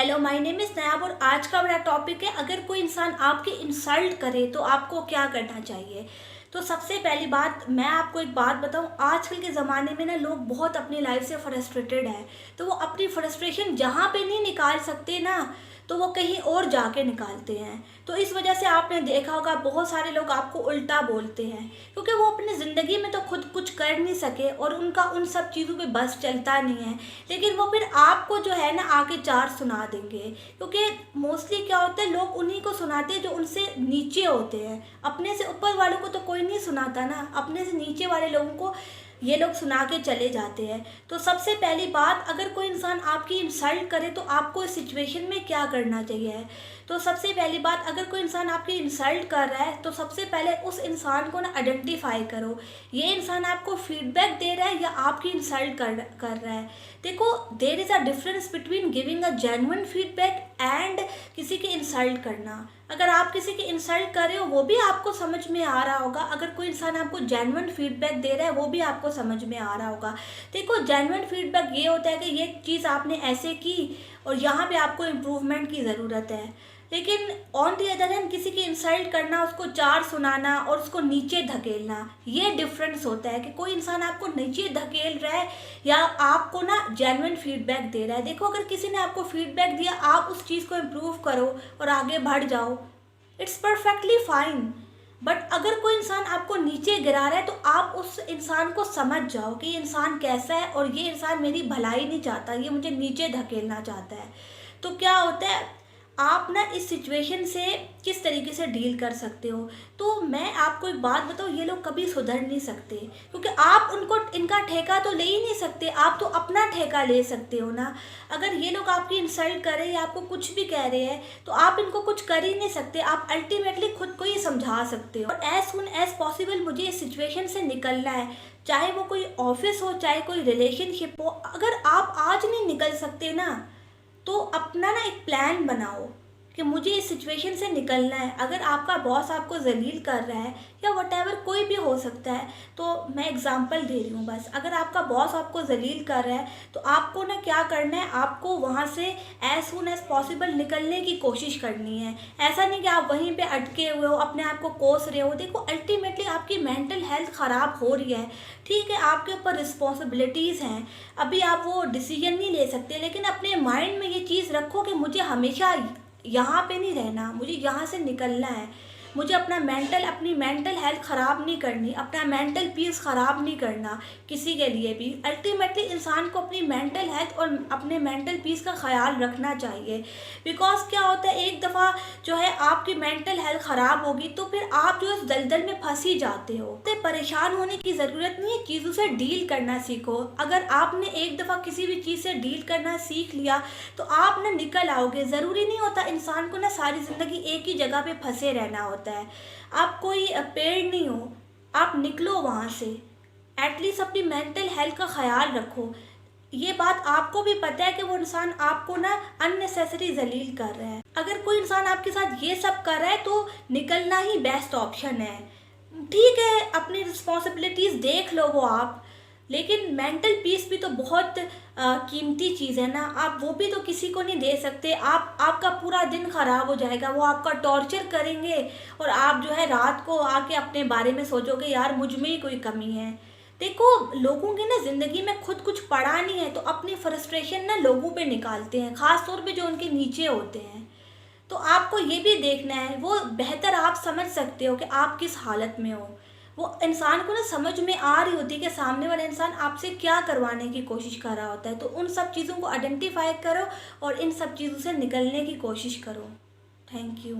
Hello, my name is नयाब और आज का मेरा टॉपिक है, अगर कोई इंसान आपकी इंसल्ट करे तो आपको क्या करना चाहिए। तो सबसे पहली बात मैं आपको एक बात बताऊं, आजकल के ज़माने में ना लोग बहुत अपनी लाइफ से फ्रस्ट्रेटेड है। तो वो अपनी फ्रस्ट्रेशन जहाँ पे नहीं निकाल सकते ना, तो वो कहीं और जाके निकालते हैं। तो इस वजह से आपने देखा होगा बहुत सारे लोग आपको उल्टा बोलते हैं, क्योंकि वो अपनी ज़िंदगी में तो खुद कुछ कर नहीं सके और उनका उन सब चीज़ों पे बस चलता नहीं है। लेकिन वो फिर आपको जो है ना आके चार सुना देंगे, क्योंकि मोस्टली क्या होता है, लोग उन्हीं को सुनाते हैं जो उनसे नीचे होते हैं। अपने से ऊपर वालों को तो कोई नहीं सुनाता ना, अपने से नीचे वाले लोगों को ये लोग सुना के चले जाते हैं। तो सबसे पहली बात, अगर कोई इंसान आपकी इंसल्ट करे तो आपको इस सिचुएशन में क्या करना चाहिए। तो सबसे पहली बात, अगर कोई इंसान आपकी इंसल्ट कर रहा है तो सबसे पहले उस इंसान को ना आइडेंटिफाई करो, ये इंसान आपको फीडबैक दे रहा है या आपकी इंसल्ट कर रहा है। देखो, there is a difference between giving a genuine feedback and किसी की इंसल्ट करना। अगर आप किसी की इंसल्ट कर रहे हो वो भी आपको समझ में आ रहा होगा, अगर कोई इंसान आपको जेन्युइन फीडबैक दे रहा है वो भी आपको समझ में आ रहा होगा। देखो, जेन्युइन फीडबैक ये होता है कि ये चीज़ आपने ऐसे की और यहाँ पे आपको इम्प्रूवमेंट की ज़रूरत है। लेकिन ऑन दी अदर हैंड किसी की इंसल्ट करना, उसको चार सुनाना और उसको नीचे धकेलना, ये डिफरेंस होता है कि कोई इंसान आपको नीचे धकेल रहा है या आपको ना जेन्युइन फीडबैक दे रहा है। देखो, अगर किसी ने आपको फीडबैक दिया, आप उस चीज़ को इम्प्रूव करो और आगे बढ़ जाओ, इट्स परफेक्टली फाइन। बट अगर कोई इंसान आपको नीचे गिरा रहा है तो आप उस इंसान को समझ जाओ कि ये इंसान कैसा है और ये इंसान मेरी भलाई नहीं चाहता, ये मुझे नीचे धकेलना चाहता है। तो क्या होता है, आप ना इस सिचुएशन से किस तरीके से डील कर सकते हो। तो मैं आपको एक बात बताऊँ, ये लोग कभी सुधर नहीं सकते, क्योंकि आप उनको इनका ठेका तो ले ही नहीं सकते, आप तो अपना ठेका ले सकते हो ना। अगर ये लोग आपकी इंसल्ट कर रहे हैं या आपको कुछ भी कह रहे हैं तो आप इनको कुछ कर ही नहीं सकते, आप अल्टीमेटली खुद को ही समझा सकते हो। और एज सुन एज पॉसिबल मुझे इस सिचुएशन से निकलना है, चाहे वो कोई ऑफिस हो, चाहे कोई रिलेशनशिप हो। अगर आप आज नहीं निकल सकते ना, तो अपना ना एक प्लान बनाओ कि मुझे इस सिचुएशन से निकलना है। अगर आपका बॉस आपको जलील कर रहा है या वटेवर, कोई भी हो सकता है, तो मैं एग्जांपल दे रही हूँ बस। अगर आपका बॉस आपको जलील कर रहा है तो आपको ना क्या करना है, आपको वहाँ से एज सून एज पॉसिबल निकलने की कोशिश करनी है। ऐसा नहीं कि आप वहीं पे अटके हुए हो, अपने आप को कोस रहे हो। देखो, अल्टीमेटली आपकी मेंटल हेल्थ ख़राब हो रही है, ठीक है, आपके ऊपर रिस्पॉन्सिबिलिटीज़ हैं, अभी आप वो डिसीजन नहीं ले सकते, लेकिन अपने माइंड में ये चीज़ रखो कि मुझे हमेशा यहाँ पे नहीं रहना, मुझे यहाँ से निकलना है। मुझे अपनी मेंटल हेल्थ ख़राब नहीं करनी, अपना मेंटल पीस ख़राब नहीं करना किसी के लिए भी। अल्टीमेटली इंसान को अपनी मेंटल हेल्थ और अपने मेंटल पीस का ख्याल रखना चाहिए। बिकॉज क्या होता है, एक दफ़ा जो है आपकी मेंटल हेल्थ ख़राब होगी तो फिर आप जो है दलदल में फंस ही जाते हो। तो परेशान होने की ज़रूरत नहीं है, चीज़ों से डील करना सीखो। अगर आपने एक दफ़ा किसी भी चीज़ से डील करना सीख लिया तो आप ना निकल आओगे। ज़रूरी नहीं होता इंसान को ना सारी ज़िंदगी एक ही जगह पे फंसे रहना होता है। आप कोई पेड़ नहीं हो, आप निकलो वहाँ से। एटलीस्ट अपनी मेंटल हेल्थ का ख्याल रखो। ये बात आपको भी पता है कि वो इंसान आपको ना अननेसेसरी जलील कर रहा है। अगर कोई इंसान आपके साथ ये सब कर रहा है तो निकलना ही बेस्ट ऑप्शन है। ठीक है, अपनी रिस्पॉन्सिबिलिटीज़ देख लो वो आप, लेकिन मेंटल पीस भी तो बहुत कीमती चीज़ है ना, आप वो भी तो किसी को नहीं दे सकते। आपका पूरा दिन ख़राब हो जाएगा, वो आपका टॉर्चर करेंगे और आप जो है रात को आके अपने बारे में सोचोगे यार मुझ में ही कोई कमी है। देखो, लोगों की ना ज़िंदगी में खुद कुछ पड़ा नहीं है तो अपनी फ्रस्ट्रेशन ना लोगों पे निकालते हैं, ख़ास तौर पे जो उनके नीचे होते हैं। तो आपको ये भी देखना है, वो बेहतर आप समझ सकते हो कि आप किस हालत में हो। वो इंसान को ना समझ में आ रही होती है कि सामने वाला इंसान आपसे क्या करवाने की कोशिश कर रहा होता है। तो उन सब चीज़ों को आइडेंटिफाई करो और इन सब चीज़ों से निकलने की कोशिश करो। Thank you.